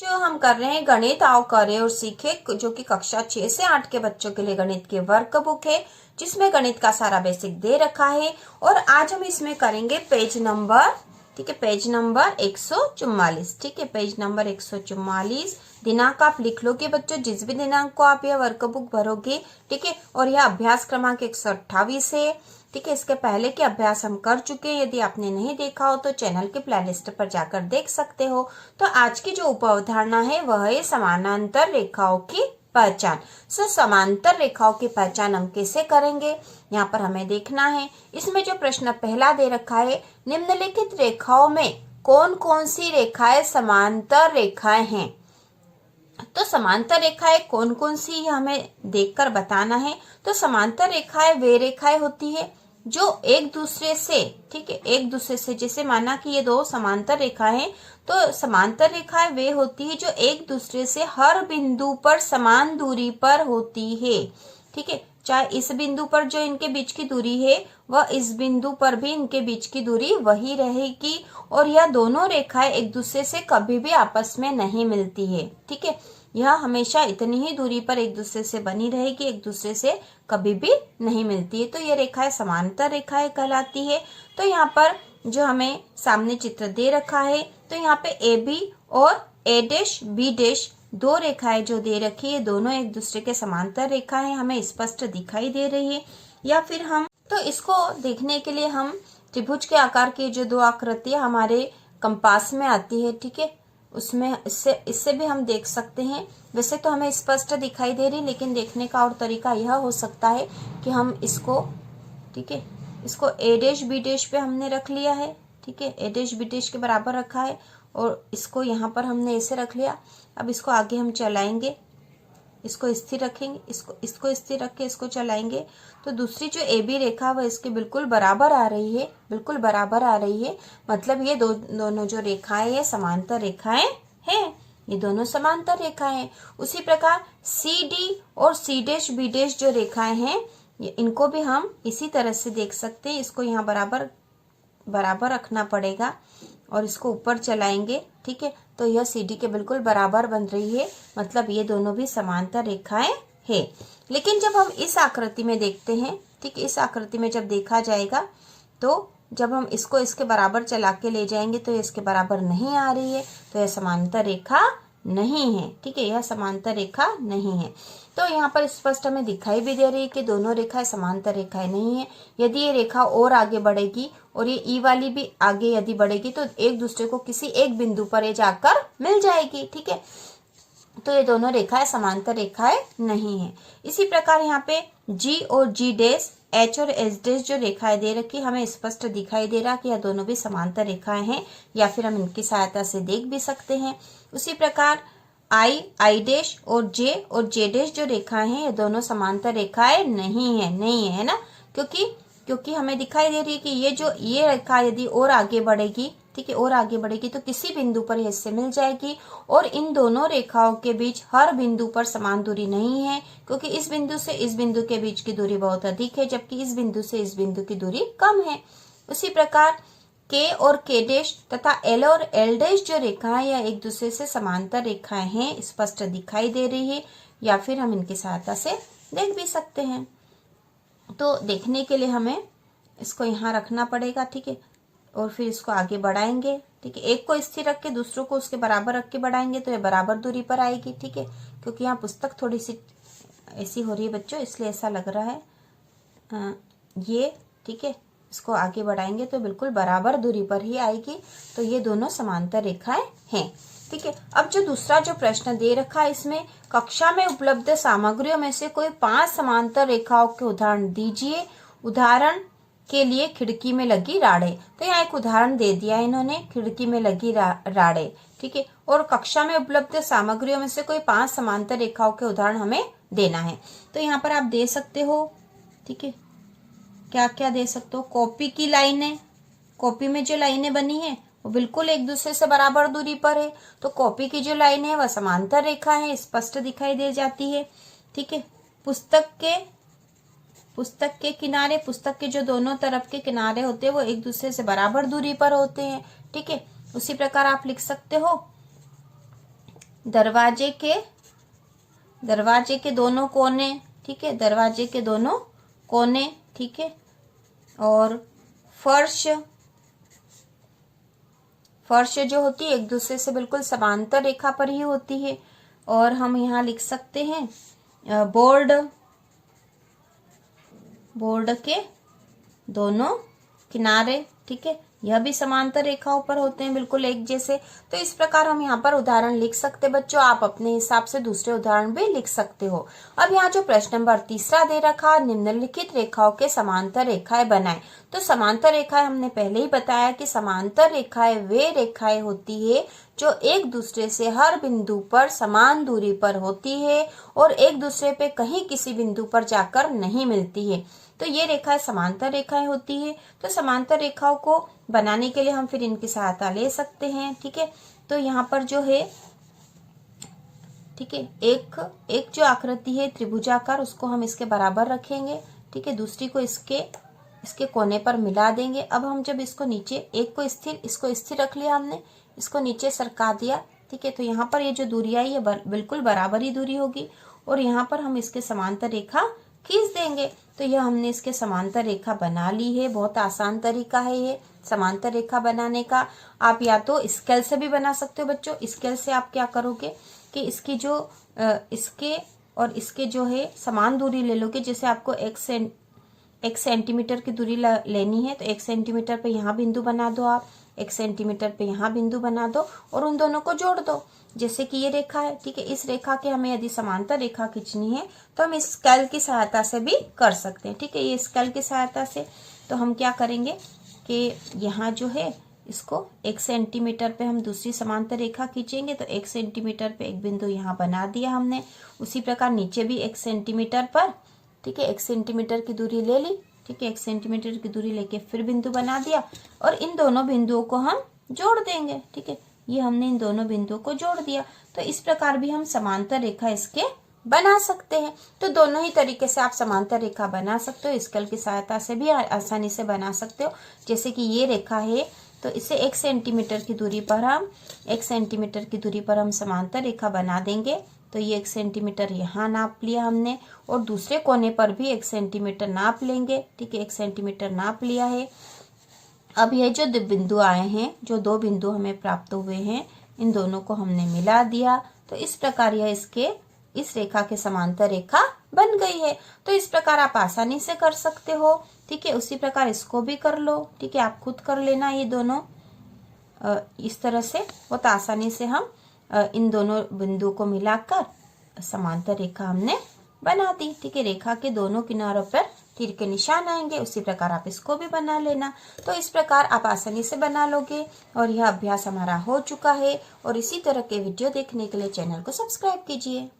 जो हम कर रहे हैं गणित आओ करें और सीखे, जो कि कक्षा 6 से 8 के बच्चों के लिए गणित की वर्कबुक है, जिसमें गणित का सारा बेसिक दे रखा है। और आज हम इसमें करेंगे पेज नंबर, ठीक है, पेज नंबर 144, ठीक है, पेज नंबर 144। दिनांक आप लिख लोगे बच्चों, जिस भी दिनांक को आप यह वर्कबुक भरोगे, ठीक है। और यह अभ्यास क्रमांक 128 है, ठीक है। इसके पहले के अभ्यास हम कर चुके हैं, यदि आपने नहीं देखा हो तो चैनल के प्लेलिस्ट पर जाकर देख सकते हो। तो आज की जो उप अवधारणा है वह है समानांतर रेखाओं की पहचान। समांतर रेखाओं की पहचान हम कैसे करेंगे, यहाँ पर हमें देखना है। इसमें जो प्रश्न पहला दे रखा है, निम्नलिखित रेखाओं में कौन कौन सी रेखाएं समांतर रेखाएं हैं। तो समांतर रेखाएं कौन कौन सी हमें देखकर बताना है। तो समांतर रेखाएं वे रेखाएं होती है जो एक दूसरे से, ठीक है, एक दूसरे से, जैसे माना कि ये दो समांतर रेखाएं हैं, तो समांतर रेखाएं वे होती है जो एक दूसरे से हर बिंदु पर समान दूरी पर होती है, ठीक है। चाहे इस बिंदु पर जो इनके बीच की दूरी है वह इस बिंदु पर भी इनके बीच की दूरी वही रहेगी, और यह दोनों रेखाएं एक दूसरे से कभी भी आपस में नहीं मिलती है, ठीक है। यह हमेशा इतनी ही दूरी पर एक दूसरे से बनी रहेगी, एक दूसरे से कभी भी नहीं मिलती है। तो ये रेखाएं समांतर रेखाएं कहलाती है। तो यहाँ पर जो हमें सामने चित्र दे रखा है, तो यहाँ पे ए बी और ए डैश बी डैश दो रेखाएं जो दे रखी है, दोनों एक दूसरे के समांतर रेखाएं हमें स्पष्ट दिखाई दे रही है। या फिर हम तो इसको देखने के लिए हम त्रिभुज के आकार की जो दो आकृतियां हमारे कंपास में आती है, ठीक है, उसमें इससे भी हम देख सकते हैं। वैसे तो हमें स्पष्ट दिखाई दे रही, लेकिन देखने का और तरीका यह हो सकता है कि हम इसको, ठीक है, इसको ए डैश बी डैश पे हमने रख लिया है, ठीक है, ए डैश बी डैश के बराबर रखा है, और इसको यहाँ पर हमने ऐसे रख लिया। अब इसको आगे हम चलाएंगे, इसको स्थिर रखेंगे, इसको स्थिर रख के इसको चलाएंगे, तो दूसरी जो ए बी रेखा वह इसके बिल्कुल बराबर आ रही है, बिल्कुल बराबर आ रही है। मतलब ये दोनों जो रेखाएं हैं समांतर रेखाएं हैं, ये दोनों समांतर रेखाएं हैं। उसी प्रकार सी डी और सी डैश बी डैश जो रेखाएं हैं, इनको भी हम इसी तरह से देख सकते हैं। इसको यहाँ बराबर बराबर रखना पड़ेगा और इसको ऊपर चलाएंगे, ठीक है, तो यह सीडी के बिल्कुल बराबर बन रही है। मतलब ये दोनों भी समांतर रेखाएं हैं। लेकिन जब हम इस आकृति में देखते हैं, ठीक, इस आकृति में जब देखा जाएगा, तो जब हम इसको इसके बराबर चला के ले जाएंगे तो ये इसके बराबर नहीं आ रही है, तो यह समांतर रेखा नहीं है, ठीक है, यह समांतर रेखा नहीं है। तो यहाँ पर स्पष्ट हमें दिखाई भी दे रही है कि दोनों रेखाएं समांतर रेखाएं नहीं है। यदि ये रेखा और आगे बढ़ेगी और ये ई वाली भी आगे यदि बढ़ेगी तो एक दूसरे को किसी एक बिंदु पर ये जाकर मिल जाएगी, ठीक है। तो ये दोनों रेखाएं समांतर रेखाएं नहीं है। इसी प्रकार यहाँ पे जी और जी डैश, एच और एच डैश जो रेखाएं दे रखी, हमें स्पष्ट दिखाई दे रहा कि यह दोनों भी समांतर रेखाएं हैं, या फिर हम इनकी सहायता से देख भी सकते हैं। उसी प्रकार आई डैश और जे डैश जो रेखाएं हैं, ये दोनों समांतर रेखाएं नहीं है ना, क्योंकि हमें दिखाई दे रही है कि ये रेखा यदि और आगे बढ़ेगी, ठीक है, और आगे बढ़ेगी तो किसी बिंदु पर इससे मिल जाएगी, और इन दोनों रेखाओं के बीच हर बिंदु पर समान दूरी नहीं है, क्योंकि इस बिंदु से इस बिंदु के बीच की दूरी बहुत अधिक है, जबकि इस बिंदु से इस बिंदु की दूरी कम है। उसी प्रकार के और के डैश तथा एल और एल डैश जो रेखाएं या एक दूसरे से समांतर रेखाएं हैं, स्पष्ट दिखाई दे रही है, या फिर हम इनकी सहायता से देख भी सकते हैं। तो देखने के लिए हमें इसको यहाँ रखना पड़ेगा, ठीक है, और फिर इसको आगे बढ़ाएंगे, ठीक है, एक को स्थिर रख के दूसरों को उसके बराबर रख के बढ़ाएंगे तो ये बराबर दूरी पर आएगी, ठीक है। क्योंकि यहाँ पुस्तक थोड़ी सी ऐसी हो रही है बच्चों, इसलिए ऐसा लग रहा है ये, ठीक है, इसको आगे बढ़ाएंगे तो बिल्कुल बराबर दूरी पर ही आएगी। तो ये दोनों समांतर रेखाएं हैं, ठीक है। अब जो दूसरा जो प्रश्न दे रखा है, इसमें कक्षा में उपलब्ध सामग्रियों में से कोई 5 समांतर रेखाओं के उदाहरण दीजिए। उदाहरण के लिए खिड़की में लगी राडें। तो यहाँ एक उदाहरण दे दिया है इन्होंने, खिड़की में लगी राडें, ठीक है, और कक्षा में उपलब्ध सामग्रियों में से कोई 5 समांतर रेखाओं के उदाहरण हमें देना है। तो यहाँ पर आप दे सकते हो, ठीक है, क्या क्या दे सकते हो। कॉपी की लाइनें, कॉपी में जो लाइनें बनी है वो बिल्कुल एक दूसरे से बराबर दूरी पर है, तो कॉपी की जो लाइन है वह समांतर रेखा है, स्पष्ट दिखाई दे जाती है, ठीक है। पुस्तक के किनारे, पुस्तक के जो दोनों तरफ के किनारे होते हैं वो एक दूसरे से बराबर दूरी पर होते हैं, ठीक है। उसी प्रकार आप लिख सकते हो दरवाजे के दोनों कोने, ठीक है, दरवाजे के दोनों कोने, ठीक है। और फर्श जो होती है एक दूसरे से बिल्कुल समांतर रेखा पर ही होती है। और हम यहाँ लिख सकते हैं बोर्ड के दोनों किनारे, ठीक है, यह भी समांतर रेखाओं पर होते हैं, बिल्कुल एक जैसे। तो इस प्रकार हम यहाँ पर उदाहरण लिख सकते हैं बच्चों। आप अपने हिसाब से दूसरे उदाहरण भी लिख सकते हो। अब यहाँ जो प्रश्न नंबर 3 दे रखा, निम्नलिखित रेखाओं के समांतर रेखाएं बनाएं। तो समांतर रेखाएं हमने पहले ही बताया कि समांतर रेखाएं वे रेखाएं होती है जो एक दूसरे से हर बिंदु पर समान दूरी पर होती है और एक दूसरे पे कहीं किसी बिंदु पर जाकर नहीं मिलती है। तो ये रेखाएं समांतर रेखाएं होती है। तो समांतर रेखाओं को बनाने के लिए हम फिर इनकी सहायता ले सकते हैं, ठीक है। तो यहाँ पर जो है, ठीक है, एक जो आकृति है त्रिभुजाकार, उसको हम इसके बराबर रखेंगे, ठीक है। दूसरी को इसके कोने पर मिला देंगे। अब हम जब इसको नीचे, एक को इसको स्थिर रख लिया हमने, इसको नीचे सरका दिया, ठीक है। तो यहाँ पर ये जो दूरी आई, ये बिल्कुल बराबर ही दूरी होगी और यहाँ पर हम इसके समांतर रेखा खींच देंगे। तो यह हमने इसके समांतर रेखा बना ली है। बहुत आसान तरीका है ये समांतर रेखा बनाने का। आप या तो स्केल से भी बना सकते हो बच्चों। स्केल से आप क्या करोगे कि इसकी जो इसके और इसके जो है समान दूरी ले लोगे। जैसे आपको 1 सेंटीमीटर की दूरी लेनी है तो 1 सेंटीमीटर पे यहाँ बिंदु बना दो, आप 1 सेंटीमीटर पे यहाँ बिंदु बना दो और उन दोनों को जोड़ दो। जैसे कि ये रेखा है, ठीक है। इस रेखा के हमें यदि समांतर रेखा खींचनी है तो हम इस स्केल की सहायता से भी कर सकते हैं, ठीक है। ये स्केल की सहायता से तो हम क्या करेंगे कि यहाँ जो है इसको 1 सेंटीमीटर पे हम दूसरी समांतर रेखा खींचेंगे। तो 1 सेंटीमीटर पे एक बिंदु यहाँ बना दिया हमने। उसी प्रकार नीचे भी 1 सेंटीमीटर पर, ठीक है, 1 सेंटीमीटर की दूरी ले ली, ठीक है। 1 सेंटीमीटर की दूरी लेके फिर बिंदु बना दिया और इन दोनों बिंदुओं को हम जोड़ देंगे, ठीक है। ये हमने इन दोनों बिंदुओं को जोड़ दिया। तो इस प्रकार भी हम समांतर रेखा इसके बना सकते हैं। तो दोनों ही तरीके से आप समांतर रेखा बना सकते हो। स्केल की सहायता से भी आसानी से बना सकते हो। जैसे कि ये रेखा है तो इसे 1 सेंटीमीटर की दूरी पर हम समांतर रेखा बना देंगे। तो ये 1 सेंटीमीटर यहाँ नाप लिया हमने और दूसरे कोने पर भी 1 सेंटीमीटर नाप लेंगे, ठीक है। 1 सेंटीमीटर नाप लिया है। अब ये जो बिंदु आए हैं, जो 2 बिंदु हमें प्राप्त हुए हैं, इन दोनों को हमने मिला दिया। तो इस प्रकार यह इस रेखा के समांतर रेखा बन गई है। तो इस प्रकार आप आसानी से कर सकते हो, ठीक है। उसी प्रकार इसको भी कर लो, ठीक है। आप खुद कर लेना ये दोनों इस तरह से। बहुत आसानी से हम इन दोनों बिंदुओं को मिलाकर समांतर रेखा हमने बना दी, ठीक है। रेखा के दोनों किनारों पर तीर के निशान आएंगे। उसी प्रकार आप इसको भी बना लेना। तो इस प्रकार आप आसानी से बना लोगे और यह अभ्यास हमारा हो चुका है। और इसी तरह के वीडियो देखने के लिए चैनल को सब्सक्राइब कीजिए।